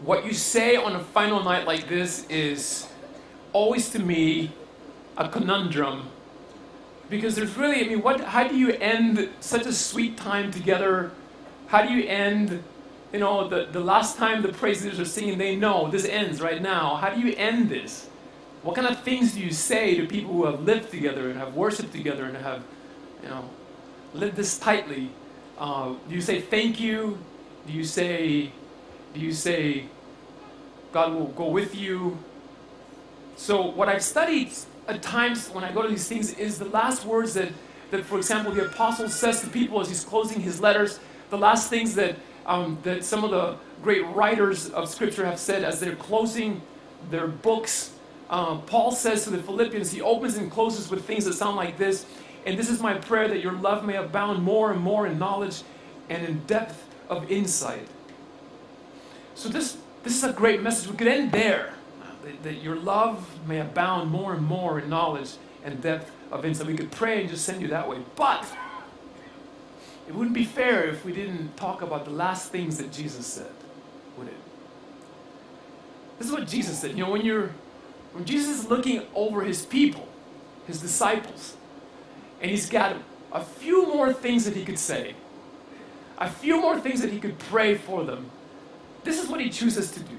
what you say on a final night like this is always to me a conundrum. Because there's really, I mean, how do you end such a sweet time together? How do you end, you know, the last time the praise leaders are singing, they know this ends right now. How do you end this? What kind of things do you say to people who have lived together and have worshiped together and have, you know, lived this tightly? Do you say thank you? Do you say God will go with you? So what I've studied at times when I go to these things is the last words that for example, the apostle says to people as he's closing his letters, the last things that some of the great writers of Scripture have said as they're closing their books. Paul says to the Philippians, he opens and closes with things that sound like this, and this is my prayer, that your love may abound more and more in knowledge and in depth of insight. So this is a great message. We could end there. That your love may abound more and more in knowledge and depth of insight. We could pray and just send you that way. But it wouldn't be fair if we didn't talk about the last things that Jesus said, would it? This is what Jesus said. You know, when Jesus is looking over his people, his disciples, and he's got a few more things that he could say, a few more things that he could pray for them, this is what he chooses to do.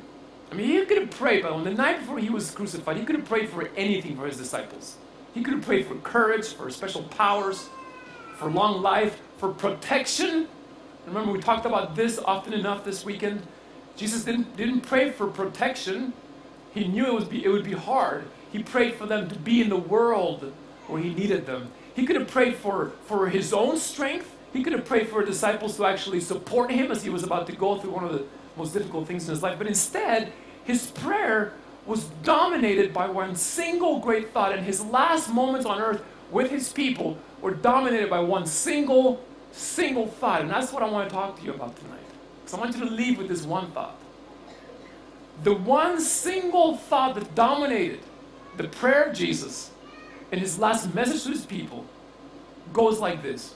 I mean, he could have prayed, but on the night before he was crucified, he could have prayed for anything for his disciples. He could have prayed for courage, for special powers, for long life, for protection. Remember, we talked about this often enough this weekend. Jesus didn't pray for protection. He knew it would be hard. He prayed for them to be in the world where he needed them. He could have prayed for his own strength. He could have prayed for his disciples to actually support him as he was about to go through one of the most difficult things in his life. But instead, his prayer was dominated by one single great thought, and his last moments on earth with his people were dominated by one single thought. And that's what I want to talk to you about tonight. Because I want you to leave with this one thought. The one single thought that dominated the prayer of Jesus in his last message to his people goes like this.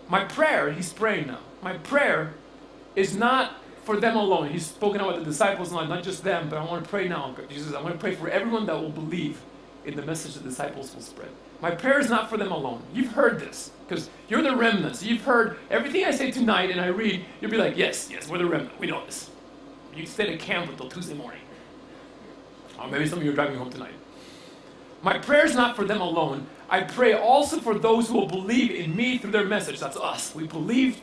My prayer, he's praying now, my prayer is not for them alone. He's spoken about the disciples, not just them, but I want to pray now. Jesus, I want to pray for everyone that will believe in the message the disciples will spread. My prayer is not for them alone. You've heard this, because you're the remnants. You've heard everything I say tonight and I read, you'll be like, yes, we're the remnant. We know this. You stayed at camp until Tuesday morning. Or maybe some of you are driving home tonight. My prayer is not for them alone. I pray also for those who will believe in me through their message. That's us. We believe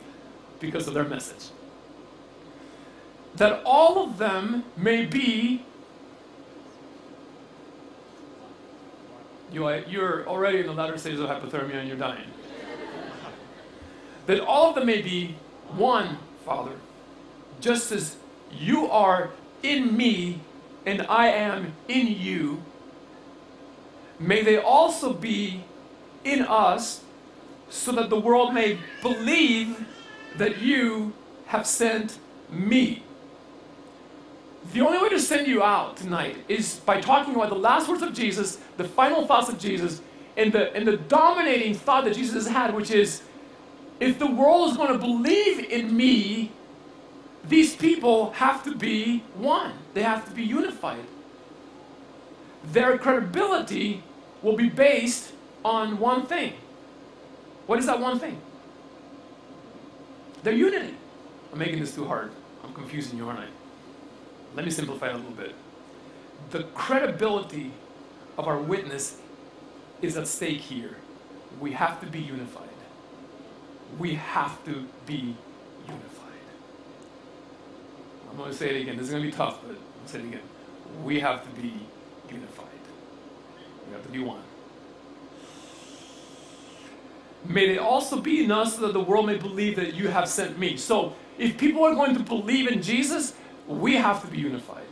because of their message. That all of them may be, you're already in the latter stages of hypothermia and you're dying. That all of them may be one, Father, just as you are in me and I am in you. May they also be in us, so that the world may believe that you have sent me. The only way to send you out tonight is by talking about the last words of Jesus, the final thoughts of Jesus, and the dominating thought that Jesus has had, which is, if the world is going to believe in me, these people have to be one. They have to be unified. Their credibility will be based on one thing. What is that one thing? Their unity. I'm making this too hard. I'm confusing you, aren't I? Let me simplify it a little bit. The credibility of our witness is at stake here. We have to be unified. We have to be unified. I'm going to say it again. This is going to be tough, but I'll say it again. We have to be unified. We have to be one. May they also be in us, so that the world may believe that you have sent me. So, if people are going to believe in Jesus, we have to be unified.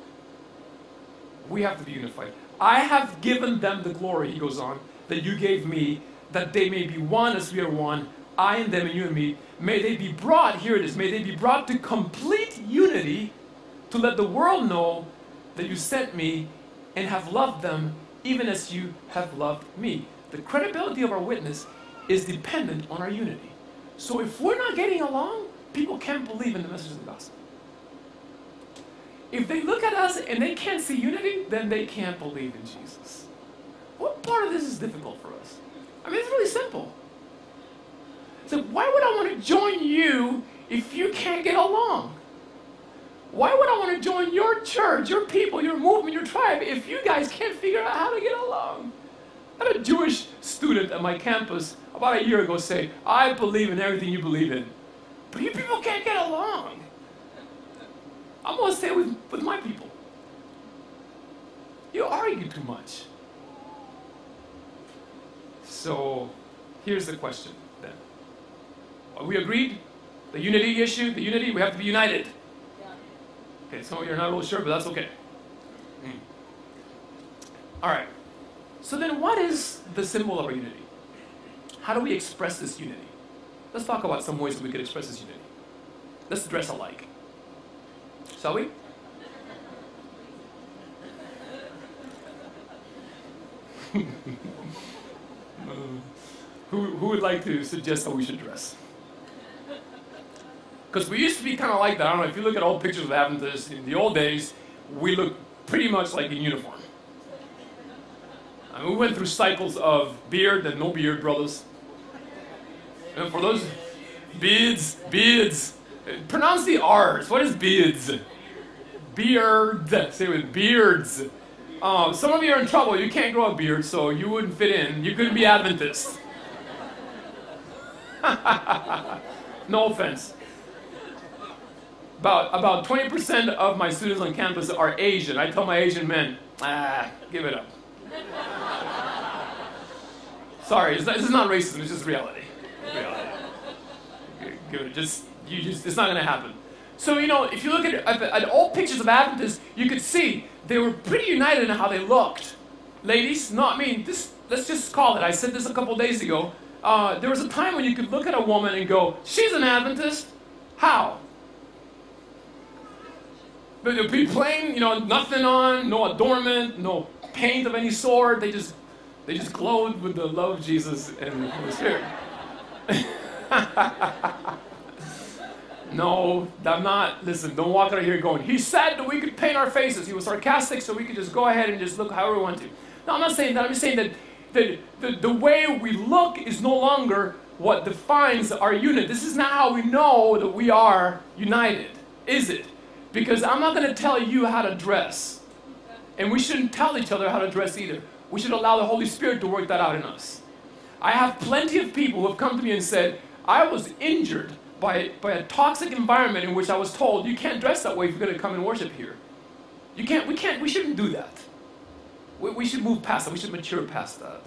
We have to be unified. I have given them the glory, he goes on, that you gave me, that they may be one as we are one, I and them and you and me. May they be brought, here it is, may they be brought to complete unity, to let the world know that you sent me and have loved them even as you have loved me. The credibility of our witness is dependent on our unity. So if we're not getting along, people can't believe in the message of the gospel. if they look at us and they can't see unity, then they can't believe in Jesus. What part of this is difficult for us? I mean, it's really simple. So why would I want to join you if you can't get along? Why would I want to join your church, your people, your movement, your tribe, if you guys can't figure out how to get along? I had a Jewish student at my campus about a year ago say, I believe in everything you believe in, but you people can't get along. I'm going to stay with my people. You argue too much. So here's the question then. Are we agreed? The unity issue, the unity, we have to be united. Okay, some of you are not really sure, but that's okay. All right. So then what is the symbol of our unity? How do we express this unity? Let's talk about some ways that we could express this unity. Let's dress alike. Shall we? Who would like to suggest how we should dress? Because we used to be kind of like that. I don't know, if you look at old pictures of Adventists, in the old days, we looked pretty much like in uniform. I mean, we went through cycles of beard and no beard, brothers. And for those, beards, pronounce the R's. What is beards? Beard. Say it with beards. Some of you are in trouble. You can't grow a beard, so you wouldn't fit in. You couldn't be Adventist. No offense. About 20% of my students on campus are Asian. I tell my Asian men, give it up. Sorry, this is not racism. It's just reality. Give it. It's not going to happen. So, you know, if you look at old pictures of Adventists, you could see they were pretty united in how they looked. Ladies, let's just call it. I said this a couple days ago. There was a time when you could look at a woman and go, she's an Adventist. How? But they'd be plain, you know, nothing on, no adornment, no paint of any sort. They just glowed with the love of Jesus and the Holy Spirit. No, I'm not. Listen, don't walk out of here going, he said that we could paint our faces. He was sarcastic, so we could just go ahead and just look however we want to. No, I'm not saying that. I'm just saying that the way we look is no longer what defines our unit. This is not how we know that we are united, is it? Because I'm not going to tell you how to dress. And we shouldn't tell each other how to dress either. We should allow the Holy Spirit to work that out in us. I have plenty of people who have come to me and said, I was injured by a toxic environment in which I was told, you can't dress that way if you're going to come and worship here. We shouldn't do that. We should move past that. We should mature past that.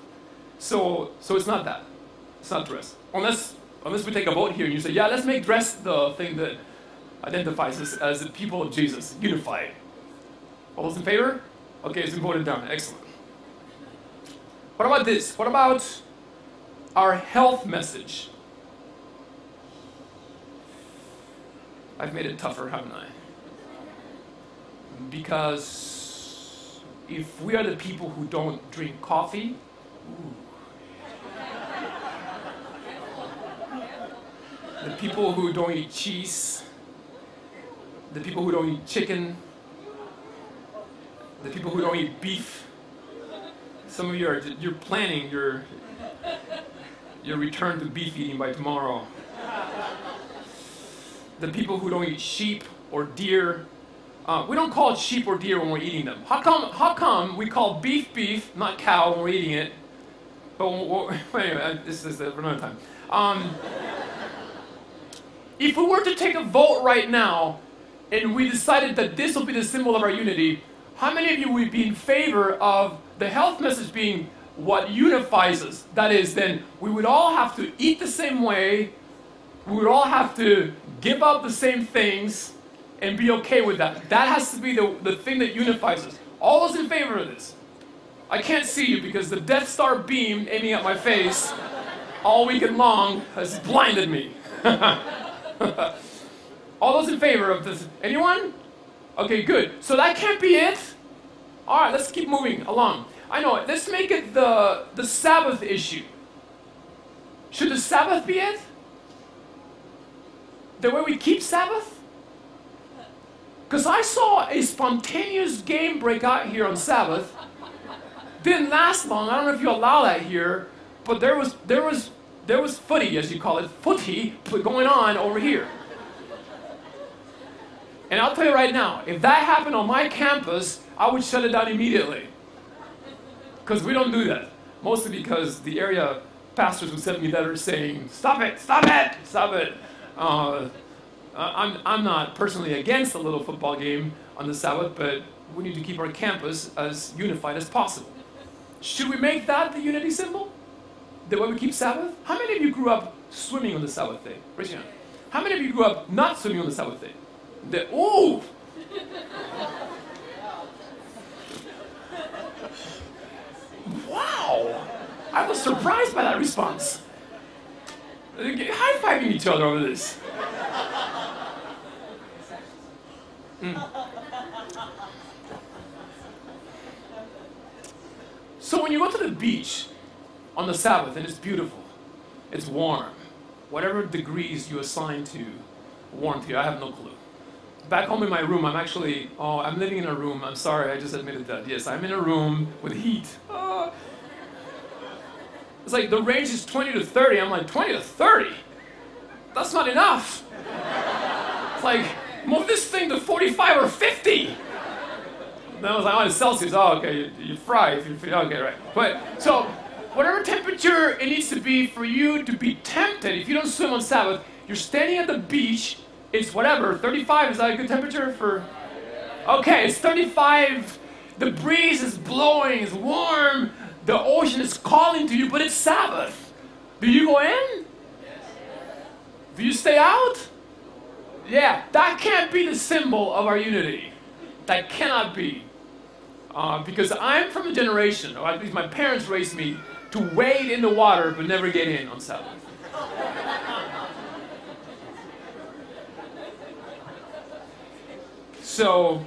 So it's not that. It's not dress. Unless we take a vote here and you say, yeah, let's make dress the thing that identifies us as the people of Jesus, unified. All those in favor? Okay, it's been voted down. Excellent. What about this? What about our health message? I've made it tougher, haven't I? Because if we are the people who don't drink coffee, the people who don't eat cheese, the people who don't eat chicken, the people who don't eat beef. Some of you you're planning your return to beef eating by tomorrow. The people who don't eat sheep or deer. We don't call it sheep or deer when we're eating them. How come we call beef, not cow, when we're eating it? But anyway, this is for another time. If we were to take a vote right now, and we decided that this will be the symbol of our unity, how many of you would be in favor of the health message being what unifies us? That is, then we would all have to eat the same way, we would all have to give up the same things, and be okay with that. That has to be the thing that unifies us. All those in favor of this? I can't see you because the Death Star beam aiming at my face all weekend long has blinded me. All those in favor of this? Anyone? Okay, good. So that can't be it. All right, let's keep moving along. I know, let's make it the Sabbath issue. Should the Sabbath be it? The way we keep Sabbath? Because I saw a spontaneous game break out here on Sabbath. Didn't last long. I don't know if you allow that here, but there was footy, as you call it, footy going on over here. And I'll tell you right now, if that happened on my campus, I would shut it down immediately. Because we don't do that. Mostly because the area pastors would send me letters saying, stop it, stop it, stop it. I'm not personally against a little football game on the Sabbath, but we need to keep our campus as unified as possible. Should we make that the unity symbol? The way we keep Sabbath? How many of you grew up swimming on the Sabbath day? Raise your hand. How many of you grew up not swimming on the Sabbath day? Ooh! Wow! I was surprised by that response. High-fiving each other over this. So when you go to the beach on the Sabbath and it's beautiful, it's warm, whatever degrees you assign to warmth here, I have no clue. Back home in my room, I'm living in a room, I'm sorry, I just admitted that. Yes, I'm in a room with heat. It's like the range is 20 to 30. I'm like, 20 to 30? That's not enough. It's like, move this thing to 45 or 50. Then I was like, oh, it's Celsius. Oh, okay, you fry. Okay, right. But, so, whatever temperature it needs to be for you to be tempted, if you don't swim on Sabbath, you're standing at the beach, it's whatever, 35, is that a good temperature for? Okay, it's 35, the breeze is blowing, it's warm, the ocean is calling to you, but it's Sabbath. Do you go in? Do you stay out? Yeah, that can't be the symbol of our unity. That cannot be. Because I'm from a generation, or at least my parents raised me, to wade in the water but never get in on Sabbath. So,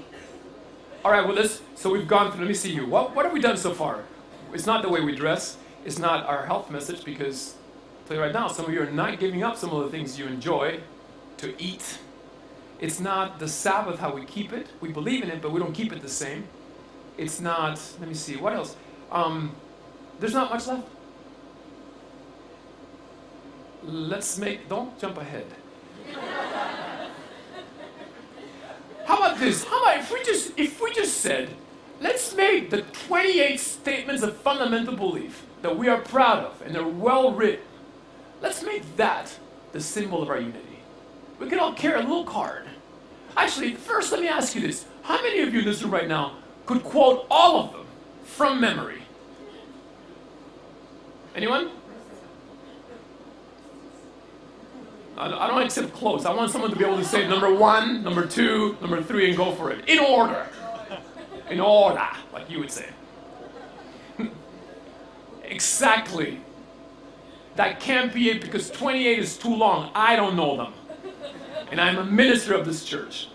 all right, well, so we've gone through, let me see you. What have we done so far? It's not the way we dress. It's not our health message, because, I'll tell you right now, some of you are not giving up some of the things you enjoy to eat. It's not the Sabbath, how we keep it. We believe in it, but we don't keep it the same. It's not, let me see, what else? There's not much left. Don't jump ahead. How about this? How about if we just said, let's make the 28 statements of fundamental belief that we are proud of and they're well written. Let's make that the symbol of our unity. We can all carry a little card. Actually, first let me ask you this. How many of you in this room right now could quote all of them from memory? Anyone? I don't accept close. I want someone to be able to say number 1, number 2, number 3, and go for it. In order. In order, like you would say. Exactly. That can't be it, because 28 is too long. I don't know them. And I'm a minister of this church.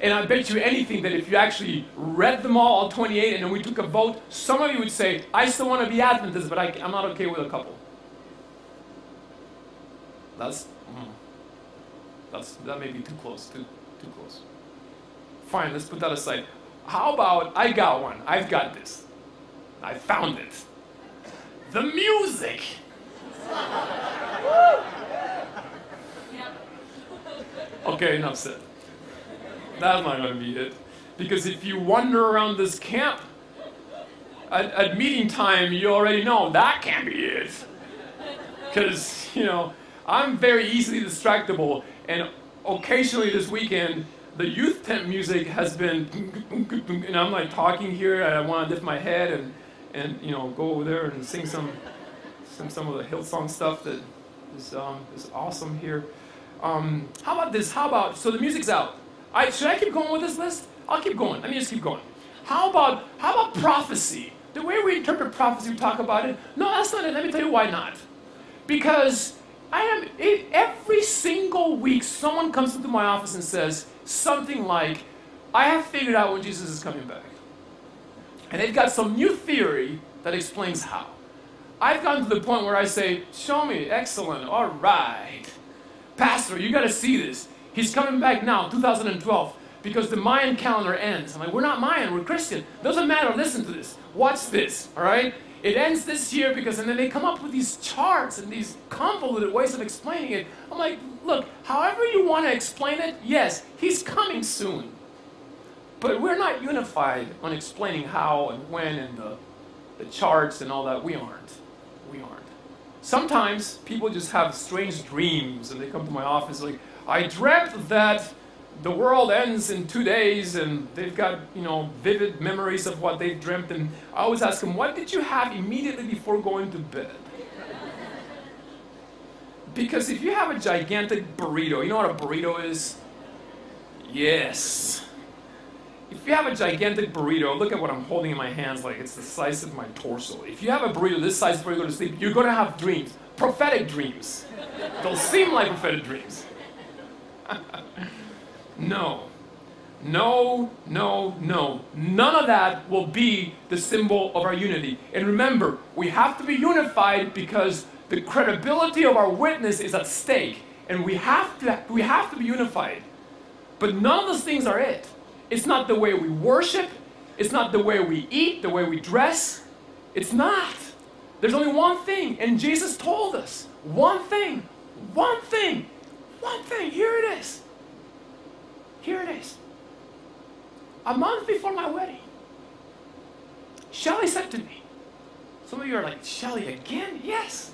And I bet you anything that if you actually read them all 28, and then we took a vote, some of you would say, I still want to be Adventist, but I'm not okay with a couple. That may be too close, too close. Fine, let's put that aside. How about, I got one, I've got this. I found it. The music. Okay, enough said. That's not going to be it. Because if you wander around this camp, at meeting time, you already know that can't be it. Because, I'm very easily distractible, and occasionally this weekend, the youth tent music has been, and I'm like talking here, and I want to lift my head and go over there and sing some of the Hillsong stuff that is awesome here. How about this? So the music's out. Should I keep going with this list? I'll keep going. Let me just keep going. How about prophecy? The way we interpret prophecy, we talk about it. No, that's not it. Let me tell you why not. Because every single week, someone comes into my office and says something like, I have figured out when Jesus is coming back. And they've got some new theory that explains how. I've gotten to the point where I say, show me, excellent, all right. Pastor, you got to see this. He's coming back now, 2012. because the Mayan calendar ends. I'm like, we're not Mayan, we're Christian. Doesn't matter, listen to this. Watch this, all right? It ends this year because, and then they come up with these charts and these convoluted ways of explaining it. I'm like, look, however you want to explain it, yes, he's coming soon. But we're not unified on explaining how and when and the charts and all that. We aren't. We aren't. Sometimes people just have strange dreams and they come to my office like, I dreamt that the world ends in 2 days, and they've got, vivid memories of what they've dreamt, and I always ask them, what did you have immediately before going to bed? Because if you have a gigantic burrito, you know what a burrito is? Yes. If you have a gigantic burrito, look at what I'm holding in my hands like it's the size of my torso. If you have a burrito this size before you go to sleep, you're going to have dreams. Prophetic dreams. They'll seem like prophetic dreams. No. No, no, no. None of that will be the symbol of our unity. And remember, we have to be unified because the credibility of our witness is at stake. And we have to be unified. But none of those things are it. It's not the way we worship. It's not the way we eat, the way we dress. It's not. There's only one thing. And Jesus told us, one thing, one thing, one thing. Here it is. Here it is. A month before my wedding, Shelly said to me, some of you are like, Shelly again? Yes.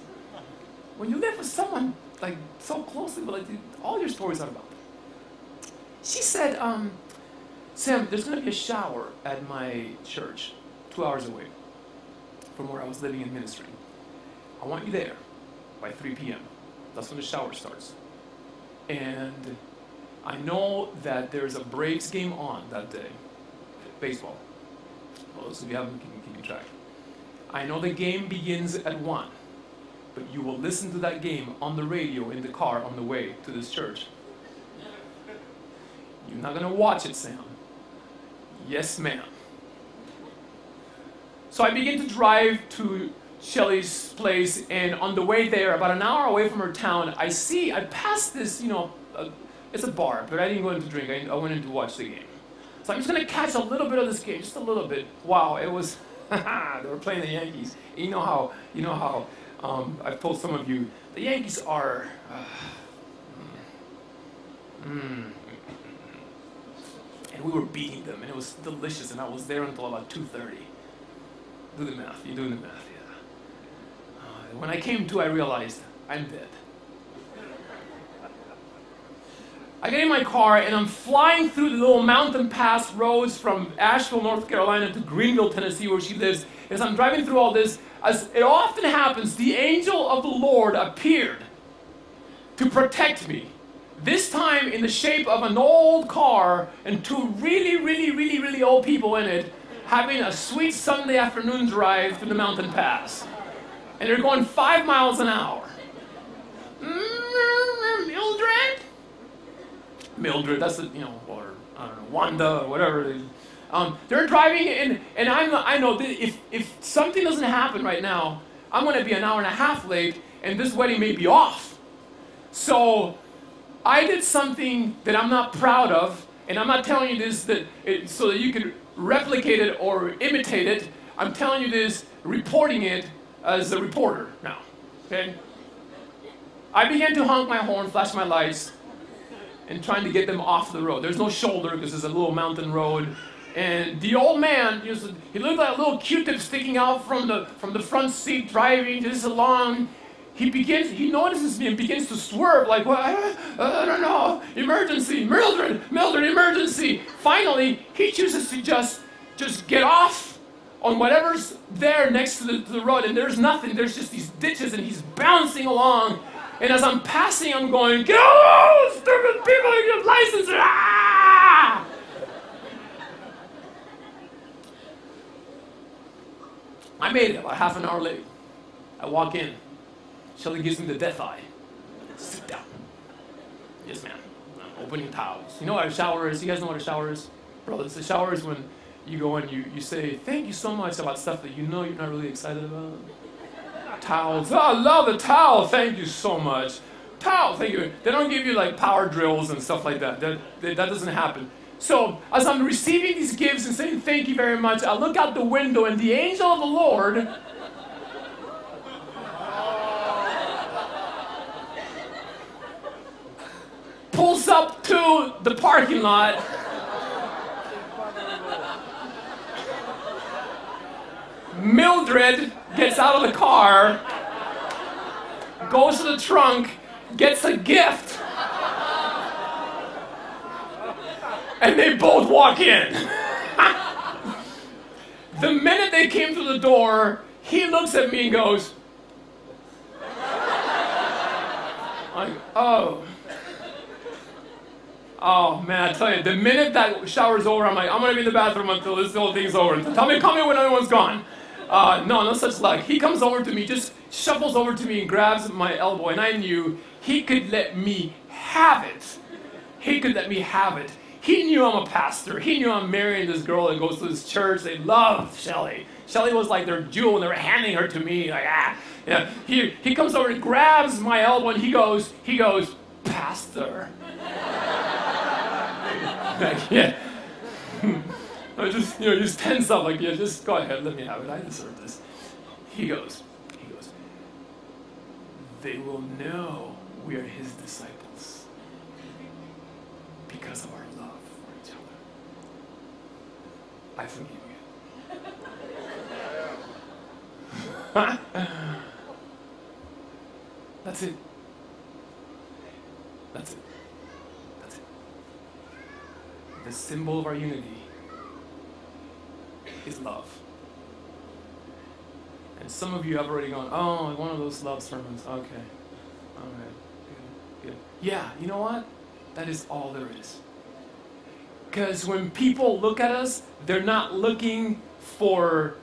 When you live with someone like so closely, but like, all your stories are about them. She said, Sam, there's going to be a shower at my church 2 hours away from where I was living in ministry. I want you there by 3 p.m. That's when the shower starts. And I know that there's a Braves game on that day. Baseball. For those of you haven't been keeping track. I know the game begins at 1. But you will listen to that game on the radio in the car on the way to this church. You're not going to watch it, Sam. Yes, ma'am. So I begin to drive to Shelly's place, and on the way there, about an hour away from her town, I passed this, it's a bar, but I didn't go in to drink. I went in to watch the game. So I'm just going to catch a little bit of this game, just a little bit. Wow, it was, they were playing the Yankees. You know how, I've told some of you, the Yankees are, and we were beating them, and it was delicious, and I was there until about 2:30. Do the math, you're doing the math, yeah. When I came to, I realized, I'm dead. I get in my car, and I'm flying through the little mountain pass roads from Asheville, North Carolina to Greenville, Tennessee, where she lives. As I'm driving through all this, as it often happens, the angel of the Lord appeared to protect me. This time in the shape of an old car and two really old people in it having a sweet Sunday afternoon drive through the mountain pass. And they're going 5 miles an hour. Mildred, that's the, or I don't know, Wanda, or whatever it is. They're driving, and I know that if something doesn't happen right now, I'm going to be an hour and a half late, and this wedding may be off. So I did something that I'm not proud of, and I'm not telling you this so that you can replicate it or imitate it. I'm telling you this, reporting it as a reporter now. Okay? I began to honk my horn, flash my lights, and trying to get them off the road. There's no shoulder because it's a little mountain road. And the old man, he looked like a little Q-tip sticking out from the front seat driving just along. He notices me and begins to swerve like, well, I don't know, emergency, Mildred, emergency. Finally, he chooses to just get off on whatever's there next to the road, and there's nothing. There's just these ditches, and he's bouncing along. And as I'm passing, I'm going, get out, stupid people, you have license. Ah! I made it about half an hour late. I walk in. Shelly gives me the death eye. Sit down. Yes, ma'am. I'm opening towels. You know what a shower is? You guys know what a shower is? Brothers, a shower is when you go and you say, thank you so much about stuff that you know you're not really excited about. Towels. Oh, I love the towel. Thank you so much. Towel. Thank you. They don't give you like power drills and stuff like that. That doesn't happen. So as I'm receiving these gifts and saying thank you very much, I look out the window and the angel of the Lord pulls up to the parking lot. Mildred gets out of the car, goes to the trunk, gets a gift, and they both walk in. The minute they came to the door, he looks at me and goes, like, oh. Oh man, I tell you, the minute that shower's over, I'm like, I'm gonna be in the bathroom until this whole thing's over. Call me when everyone's gone. No such luck. He comes over to me, just shuffles over to me and grabs my elbow, and I knew he could let me have it. He could let me have it. He knew I'm a pastor. He knew I'm marrying this girl that goes to this church. They loved Shelly. Shelly was like their jewel, and they were handing her to me, like, ah. Yeah. He comes over and grabs my elbow, and he goes, Pastor. Like, yeah. I just tense up, like, yeah, just go ahead, let me have it. I deserve this. He goes, they will know we are his disciples because of our love for each other. I forgive you. That's it. That's it. That's it. The symbol of our unity is love. And some of you have already gone, oh, one of those love sermons. Okay. All right. Good. Yeah, you know what? That is all there is. Because when people look at us, they're not looking for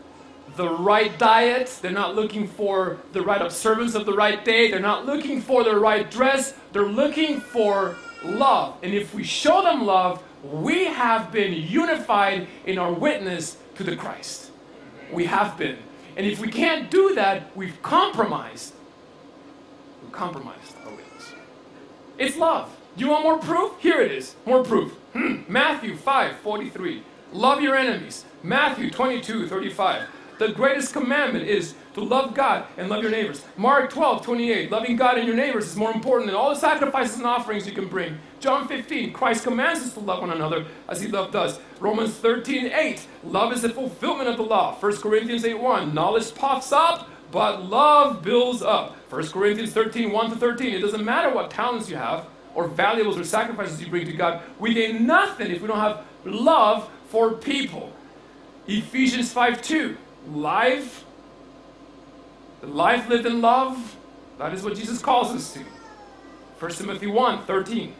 the right diet. They're not looking for the right observance of the right day. They're not looking for the right dress. They're looking for love. And if we show them love, we have been unified in our witness to the Christ. We have been. And if we can't do that, we've compromised. We've compromised our witness. It's love. Do you want more proof? Here it is. More proof. Matthew 5:43. Love your enemies. Matthew 22:35. The greatest commandment is to love God and love your neighbors. Mark 12:28. Loving God and your neighbors is more important than all the sacrifices and offerings you can bring. John 15. Christ commands us to love one another as he loved us. Romans 13:8. Love is the fulfillment of the law. 1 Corinthians 8:1. Knowledge puffs up, but love builds up. 1 Corinthians 13:1-13. It doesn't matter what talents you have or valuables or sacrifices you bring to God. We gain nothing if we don't have love for people. Ephesians 5:2. Life lived in love, that is what Jesus calls us to. 1 Timothy 1:13.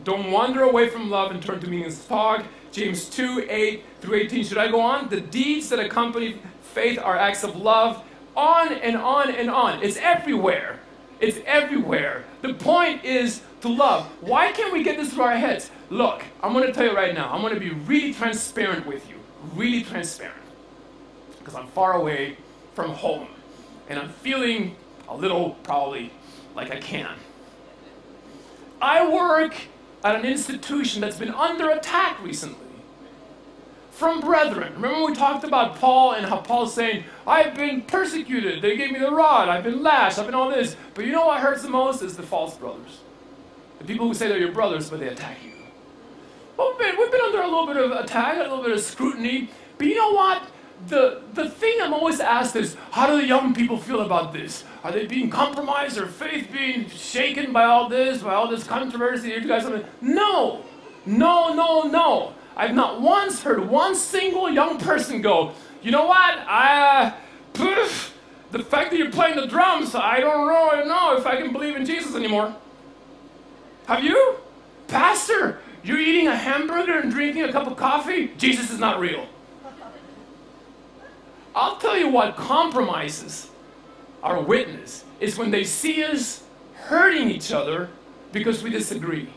Don't wander away from love and turn to meaningless talk. James 2:8-18. Should I go on? The deeds that accompany faith are acts of love. On and on and on. It's everywhere. It's everywhere. The point is to love. Why can't we get this through our heads? Look, I'm going to tell you right now. I'm going to be really transparent with you. Really transparent. Because I'm far away from home. And I'm feeling a little, probably, like I can. I work at an institution that's been under attack recently. From brethren. Remember we talked about Paul and how Paul's saying, I've been persecuted. They gave me the rod. I've been lashed. I've been all this. But you know what hurts the most is the false brothers. The people who say they're your brothers, but they attack you. Well, we've been under a little bit of attack, a little bit of scrutiny. But you know what? The thing I'm always asked is, how do the young people feel about this? Are they being compromised? Or faith being shaken by all this controversy? You guys, no. I've not once heard one single young person go, you know what? The fact that you're playing the drums, I don't really know if I can believe in Jesus anymore. Have you? Pastor, you're eating a hamburger and drinking a cup of coffee? Jesus is not real. I'll tell you what compromises our witness is when they see us hurting each other because we disagree.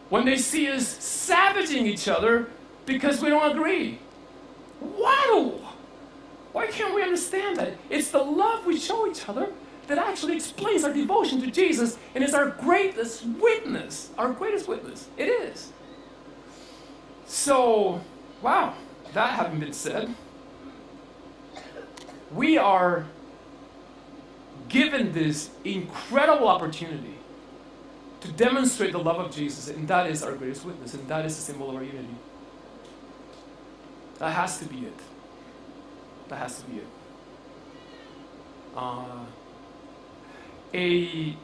When they see us savaging each other because we don't agree. Wow! Why can't we understand that? It's the love we show each other that actually explains our devotion to Jesus and is our greatest witness. Our greatest witness. It is. So, wow, that having been said, we are given this incredible opportunity to demonstrate the love of Jesus, and that is our greatest witness, and that is the symbol of our unity. That has to be it. That has to be it. A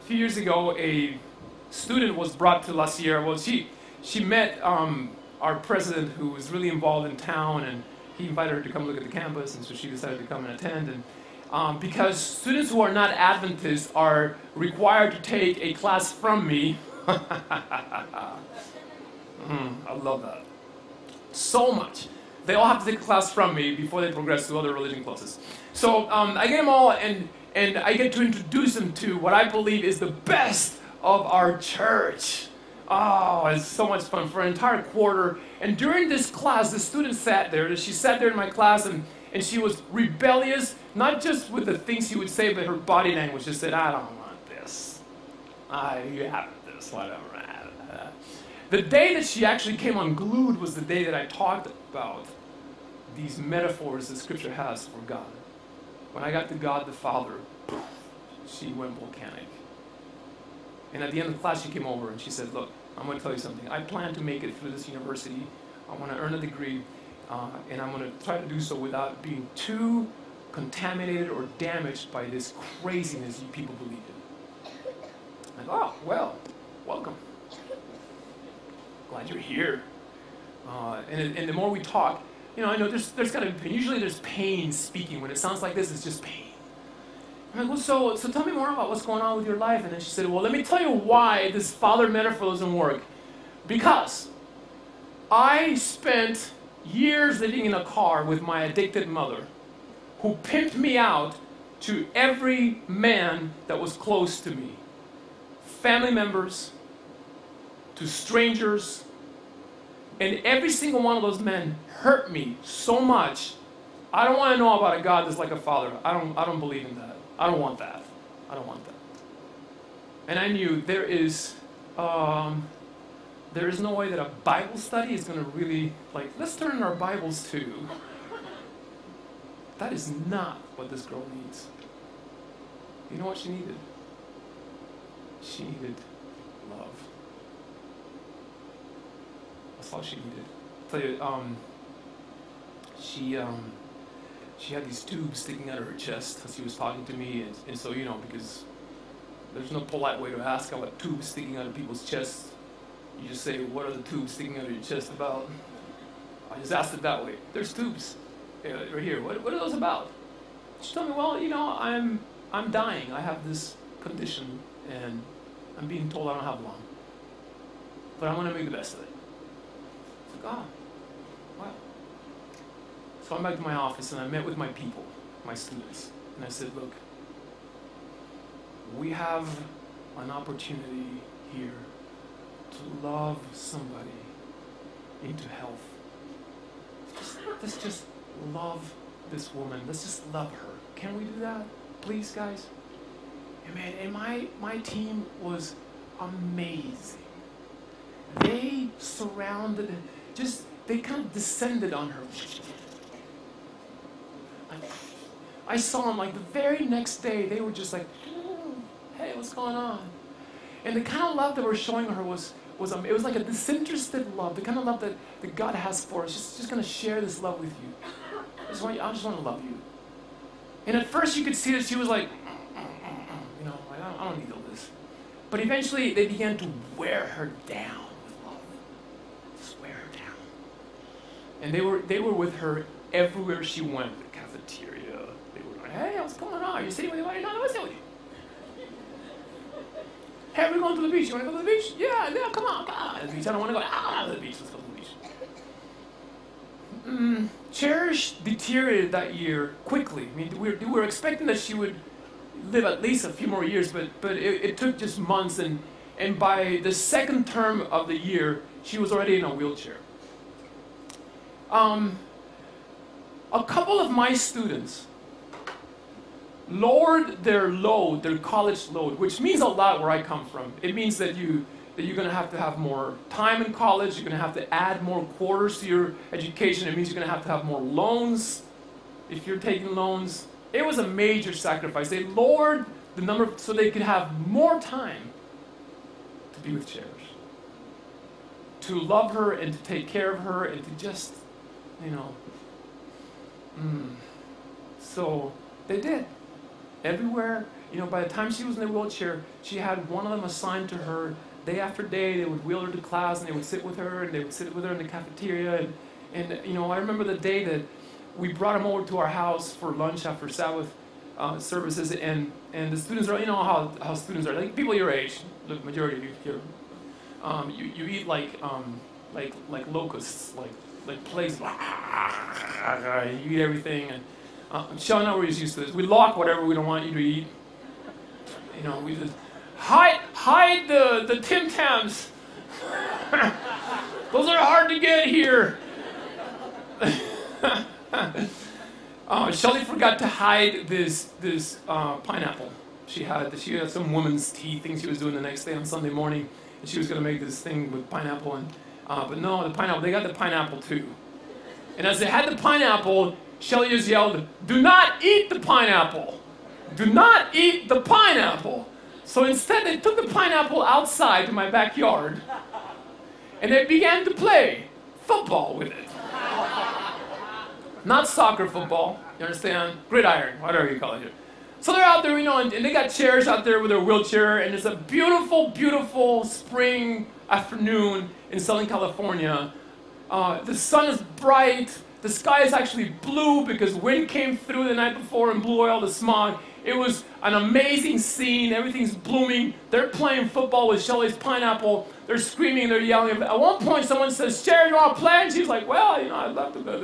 few years ago, a student was brought to La Sierra. Well, she met our president, who was really involved in town, and he invited her to come look at the campus, and so she decided to come and attend. And because students who are not Adventists are required to take a class from me, I love that so much. They all have to take a class from me before they progress to other religion classes. So I get them all, and I get to introduce them to what I believe is the best of our church. Oh, it's so much fun for an entire quarter. And during this class, the student sat there. She sat there in my class, and she was rebellious, not just with the things she would say, but her body language just said, I don't want this. You have this, whatever. The day that she actually came unglued was the day that I talked about these metaphors that Scripture has for God. When I got to God the Father, she went volcanic. And at the end of the class, she came over and she said, look, I'm going to tell you something. I plan to make it through this university. I want to earn a degree, and I'm going to try to do so without being too contaminated or damaged by this craziness you people believe in. I go, oh, well, welcome. Glad you're here. And the more we talk, I know there's got to be pain. Usually there's pain speaking. When it sounds like this, it's just pain. I'm like, well, so tell me more about what's going on with your life. And then she said, well, let me tell you why this father metaphor doesn't work. Because I spent years living in a car with my addicted mother, who pimped me out to every man that was close to me. Family members, to strangers, and every single one of those men hurt me so much. I don't want to know about a God that's like a father. I don't believe in that. I don't want that. I don't want that. And I knew there is no way that a Bible study is going to really, let's turn in our Bibles to. That is not what this girl needs. You know what she needed? She needed love. That's all she needed. I'll tell you, she had these tubes sticking out of her chest as she was talking to me, and so, because there's no polite way to ask about tubes sticking out of people's chests. You just say, what are the tubes sticking out of your chest about? I just asked it that way. There's tubes right here. What are those about? She told me, well, I'm dying. I have this condition, and I'm being told I don't have long. But I want to make the best of it. It's like, oh, wow. So I went back to my office, and I met with my people, my students. And I said, look, we have an opportunity here to love somebody into health. Let's just love this woman. Let's just love her. Can we do that? Please, guys? And man, and my team was amazing. They surrounded, they kind of descended on her. I saw them the very next day, they were just like, hey, what's going on? And the kind of love that we're showing her was it was like a disinterested love, the kind of love that God has for us. Just going to share this love with you. I just want to love you. And at first you could see that she was like, I don't need all this. But eventually they began to wear her down with love. Just wear her down. And they were with her everywhere she went. The cafeteria. They were like, hey, what's going on? Are you sitting with anybody? No, I was sitting with you. Hey, we're going to the beach. You want to go to the beach? Yeah, come on. The beach. I don't want to go. To the beach. Let's go to the beach. Cherish deteriorated that year quickly. I mean, we were expecting that she would live at least a few more years, but it took just months, and by the second term of the year, she was already in a wheelchair. A couple of my students lowered their college load, which means a lot where I come from. It means that you that you're going to have more time in college. You're going to have to add more quarters to your education. It means you're going to have more loans if you're taking loans. It was a major sacrifice. They lowered the number so they could have more time to be with Cherish, to love her and to take care of her and to just, So they did. Everywhere, by the time she was in the wheelchair, she had one of them assigned to her. Day after day, they would wheel her to class, and they would sit with her, and they would sit with her in the cafeteria. And I remember the day that we brought them over to our house for lunch after Sabbath services, and the students are, how students are, like people your age, the majority of you here, you eat like locusts, like plagues. You eat everything, and Sean and I were used to this. We lock whatever we don't want you to eat. We just hide the Tim Tams. Those are hard to get here. Shelly forgot to hide this pineapple. She had some woman's tea thing she was doing the next day on Sunday morning, and she was going to make this thing with pineapple. And but no, the pineapple. They got the pineapple too. And as they had the pineapple, Shelly just yelled, "Do not eat the pineapple! Do not eat the pineapple!" So instead, they took the pineapple outside to my backyard, and they began to play football with it. Not soccer football, you understand? Gridiron, whatever you call it here. So they're out there, and they got chairs out there with their wheelchair, and it's a beautiful, beautiful spring afternoon in Southern California. The sun is bright. The sky is actually blue because wind came through the night before and blew away all the smog. It was an amazing scene. Everything's blooming. They're playing football with Shelly's pineapple. They're screaming, they're yelling. At one point, someone says, "Sherry, you want to play?" And she's like, "Well, I'd love to play."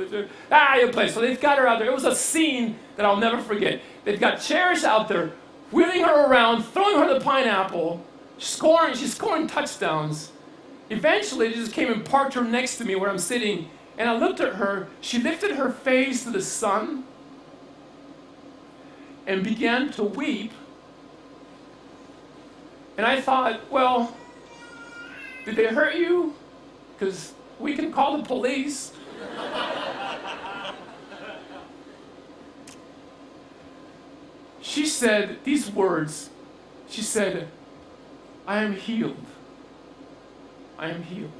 You play. So they've got her out there. It was a scene that I'll never forget. They've got Cherish out there, wheeling her around, throwing her the pineapple, scoring. She's scoring touchdowns. Eventually, they just came and parked her next to me where I'm sitting. And I looked at her. She lifted her face to the sun and began to weep. And I thought, well, did they hurt you? Because we can call the police. She said these words. She said, "I am healed. I am healed."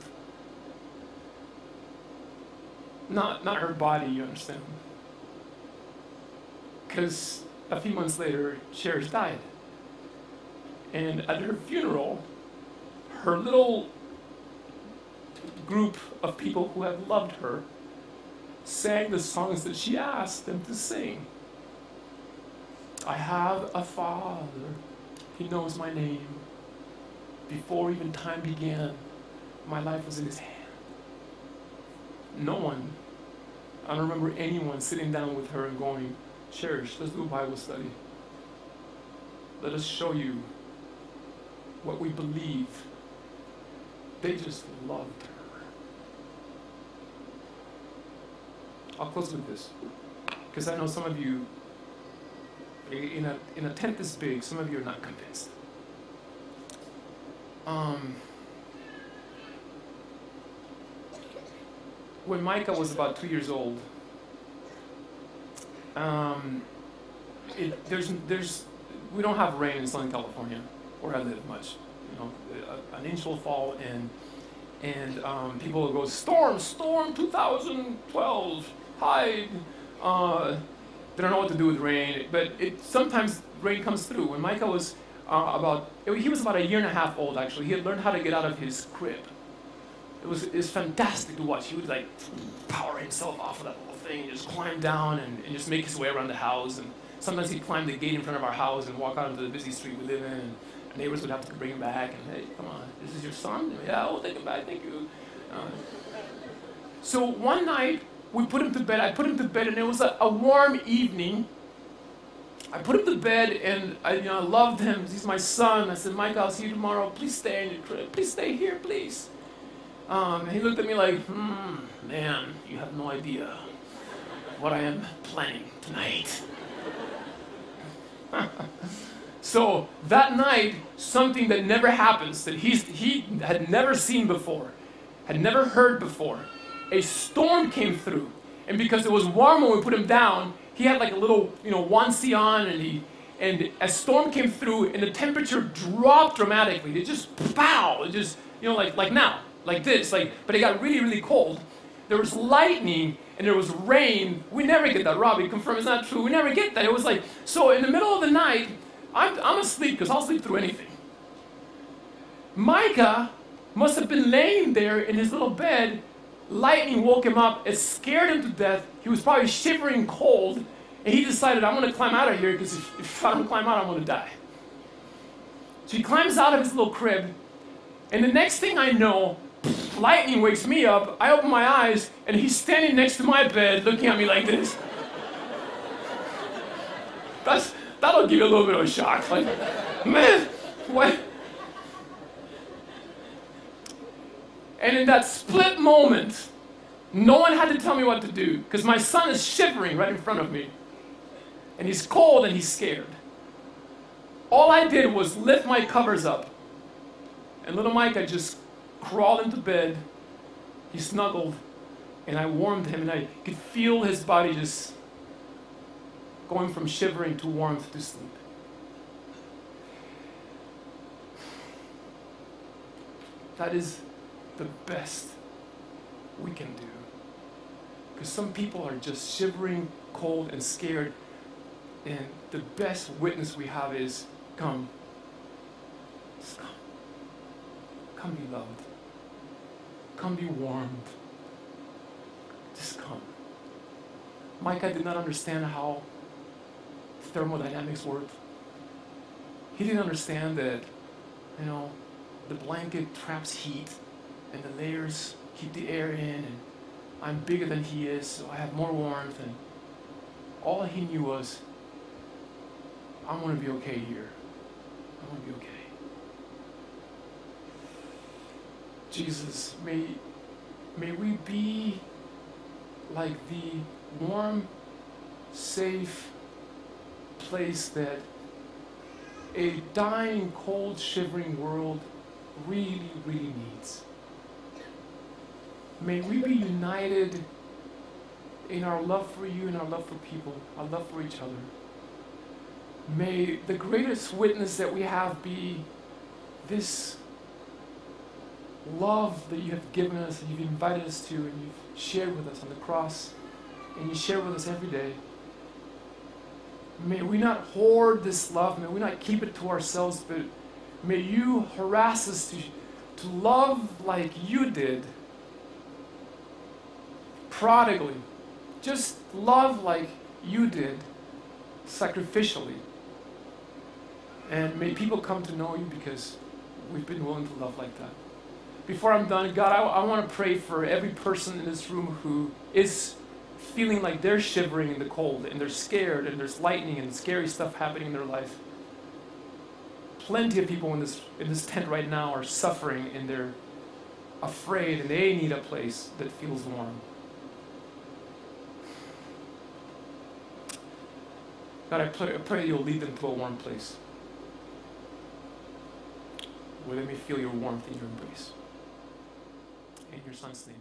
Not her body, you understand? Because a few months later, Cherish died. And at her funeral, her little group of people who had loved her sang the songs that she asked them to sing. I have a Father, He knows my name. Before even time began, my life was in His hand. No one, I don't remember anyone sitting down with her and going, "Cherish, let's do a Bible study. Let us show you what we believe." They just loved her. I'll close with this, because I know some of you, in a tent this big, some of you are not convinced. When Micah was about 2 years old, we don't have rain in Southern California, where I live much. An inch will fall, and people will go, storm 2012, hide. They don't know what to do with rain, but sometimes rain comes through. When Micah was he was about a year and a half old, actually. He had learned how to get out of his crib. It was fantastic to watch. He would power himself off of that little thing and just climb down and just make his way around the house. And sometimes he'd climb the gate in front of our house and walk out into the busy street we live in. And neighbors would have to bring him back. And, "Hey, come on, this is your son?" "Yeah, we'll take him back, thank you." So one night, we put him to bed. I put him to bed, and it was a warm evening. I put him to bed, and I loved him. He's my son. I said, "Mike, I'll see you tomorrow. Please stay in your crib. Please stay here, please." And he looked at me like, "Man, you have no idea what I am planning tonight." So that night, something that never happens, that he had never seen before, had never heard before, a storm came through. And because it was warm when we put him down, he had like a little, onesie on, and a storm came through, and the temperature dropped dramatically. It just, pow, it just, like now, like this, but it got really, really cold. There was lightning, and there was rain. We never get that. Robbie, confirm it's not true. We never get that. It was like, so in the middle of the night, I'm asleep, because I'll sleep through anything. Micah must have been laying there in his little bed. Lightning woke him up. It scared him to death. He was probably shivering cold. And he decided, I'm going to climb out of here, because if I don't climb out, I'm going to die. So he climbs out of his little crib. And the next thing I know, lightning wakes me up. I open my eyes, and he's standing next to my bed looking at me like this. That'll give you a little bit of a shock. Like, man, what? And in that split moment, no one had to tell me what to do, because my son is shivering right in front of me. And he's cold and he's scared. All I did was lift my covers up. And little Micah just crawled into bed. He snuggled. And I warmed him, and I could feel his body just going from shivering to warmth to sleep. That is the best we can do. Because some people are just shivering, cold, and scared. And the best witness we have is, come. Just come. Come be loved. Come be warmed. Just come. Micah did not understand how thermodynamics worked. He didn't understand that, the blanket traps heat, and the layers keep the air in, and I'm bigger than he is, so I have more warmth, and all he knew was, I'm going to be okay here. I'm going to be okay. Jesus, may we be like the warm, safe place that a dying, cold, shivering world really, really needs. May we be united in our love for you and our love for people, our love for each other. May the greatest witness that we have be this love that you have given us, and you've invited us to, and you've shared with us on the cross, and you share with us every day. May we not hoard this love, may we not keep it to ourselves, but may you harass us to love like you did, prodigally. Just love like you did, sacrificially. And may people come to know you because we've been willing to love like that. Before I'm done, God, I want to pray for every person in this room who is feeling like they're shivering in the cold, and they're scared, and there's lightning and scary stuff happening in their life. Plenty of people in this tent right now are suffering, and they're afraid, and they need a place that feels warm. God, I pray you'll lead them to a warm place, where they may feel your warmth in your embrace. In your Son's name.